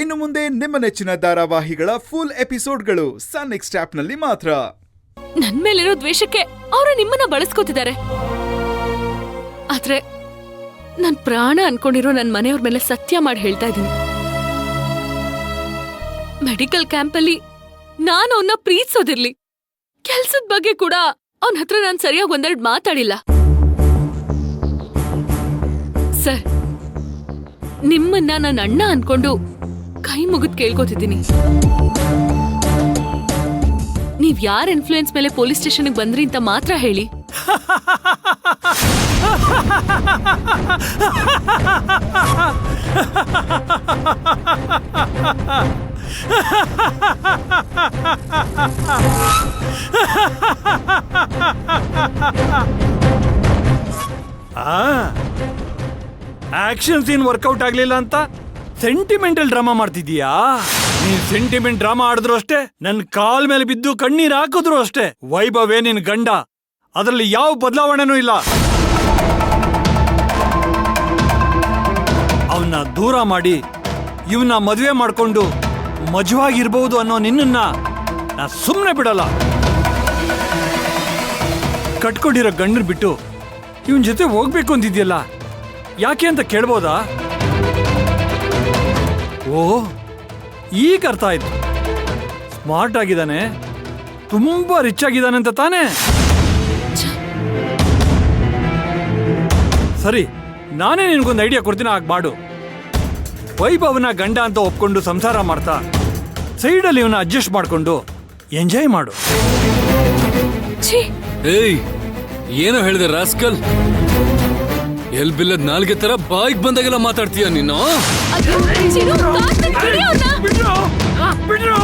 ಇನ್ನು ಮುಂದೆ ನಿಮ್ಮ ನೆಚ್ಚಿನ ಧಾರಾವಾಹಿಗಳ ಫುಲ್ ಎಪಿಸೋಡ್ಗಳು ಸನ್ ನೆಕ್ಸ್ಟ್ ಆಪ್ನಲ್ಲಿ ಮಾತ್ರ. ನನ್ ಮೇಲಿರೋ ದ್ವೇಷಕ್ಕೆ ಅವರು ನಿಮ್ಮನ್ನ ಬಳಸ್ಕೊತಿದ್ದಾರೆ. ಆದ್ರೆ ನನ್ ಪ್ರಾಣ ಅನ್ಕೊಂಡಿರೋ ನನ್ ಮನೆಯವ್ರ ಮೇಲೆ ಸತ್ಯ ಮಾಡಿ ಹೇಳ್ತಾ ಇದ್ದೀನಿ, ಮೆಡಿಕಲ್ ಕ್ಯಾಂಪಲ್ಲಿ ನಾನು ಅವನ್ನ ಪ್ರೀತಿಸೋದಿರ್ಲಿ, ಕೆಲ್ಸದ ಬಗ್ಗೆ ಕೂಡ ಅವನ ಹತ್ರ ನಾನು ಸರಿಯಾಗಿ ಒಂದೆರಡು ಮಾತಾಡಿಲ್ಲ. ಸರ್, ನಿಮ್ಮನ್ನ ನನ್ನ ಅಣ್ಣ ಅನ್ಕೊಂಡು ಕೈ ಮುಗಿದ್ ಕೇಳ್ಕೊತಿದ್ದೀನಿ. ನೀವ್ ಯಾರ ಇನ್ಫ್ಲೂಯೆನ್ಸ್ ಮೇಲೆ ಪೊಲೀಸ್ ಸ್ಟೇಷನ್ಗೆ ಬಂದ್ರಿ ಅಂತ ಮಾತ್ರ ಹೇಳಿ. ಆಕ್ಷನ್ ಸೀನ್ ವರ್ಕೌಟ್ ಆಗ್ಲಿಲ್ಲ ಅಂತ ಸೆಂಟಿಮೆಂಟಲ್ ಡ್ರಾಮಾ ಮಾಡ್ತಿದೀಯಾ? ನೀನ್ ಸೆಂಟಿಮೆಂಟ್ ಡ್ರಾಮಾ ಆಡಿದ್ರು ಅಷ್ಟೇ, ನನ್ ಕಾಲ್ ಮೇಲೆ ಬಿದ್ದು ಕಣ್ಣೀರ್ ಹಾಕಿದ್ರು ಅಷ್ಟೇ. ವೈಭವೇ ನಿನ್ ಗಂಡ, ಅದರಲ್ಲಿ ಯಾವ ಬದಲಾವಣೆನೂ ಇಲ್ಲ. ಅವನ್ನ ದೂರ ಮಾಡಿ ಇವನ್ನ ಮದುವೆ ಮಾಡ್ಕೊಂಡು ಮಜವಾಗಿರ್ಬಹುದು ಅನ್ನೋ ನಿನ್ನ ನಾ ಸುಮ್ಮನೆ ಬಿಡಲ್ಲ. ಕಟ್ಕೊಂಡಿರೋ ಗಂಡನ್ ಬಿಟ್ಟು ಇವನ್ ಜೊತೆ ಹೋಗ್ಬೇಕು ಅಂತಿದ್ಯಲ್ಲ, ಯಾಕೆ ಅಂತ ಕೇಳ್ಬೋದಾ? ಓ, ಈಗ ಅರ್ಥ ಆಯ್ತು. ಸ್ಮಾರ್ಟ್ ಆಗಿದ್ದಾನೆ, ತುಂಬಾ ರಿಚ್ ಆಗಿದ್ದಾನೆ ಅಂತ ತಾನೇ? ಸರಿ, ನಾನೇ ನಿನ್ಗೊಂದು ಐಡಿಯಾ ಕೊಡ್ತೀನಿ, ಆಗ ಮಾಡು. ವೈಭವನ ಗಂಡ ಅಂತ ಒಪ್ಕೊಂಡು ಸಂಸಾರ ಮಾಡ್ತಾ ಸೈಡಲ್ಲಿ ಇವನ್ನ ಅಡ್ಜಸ್ಟ್ ಮಾಡ್ಕೊಂಡು ಎಂಜಾಯ್ ಮಾಡು. ಏಯ್, ಏನೋ ಹೇಳಿದೆ ರಾಸ್ಕಲ್? ಎಲ್ ಬಿಲ್ಲದ್ ನಾಲ್ಗೆ ತರ ಬಾಯಿಗೆ ಬಂದಾಗೆಲ್ಲ ಮಾತಾಡ್ತೀಯ ನೀನು? ಬಿಡ್ರು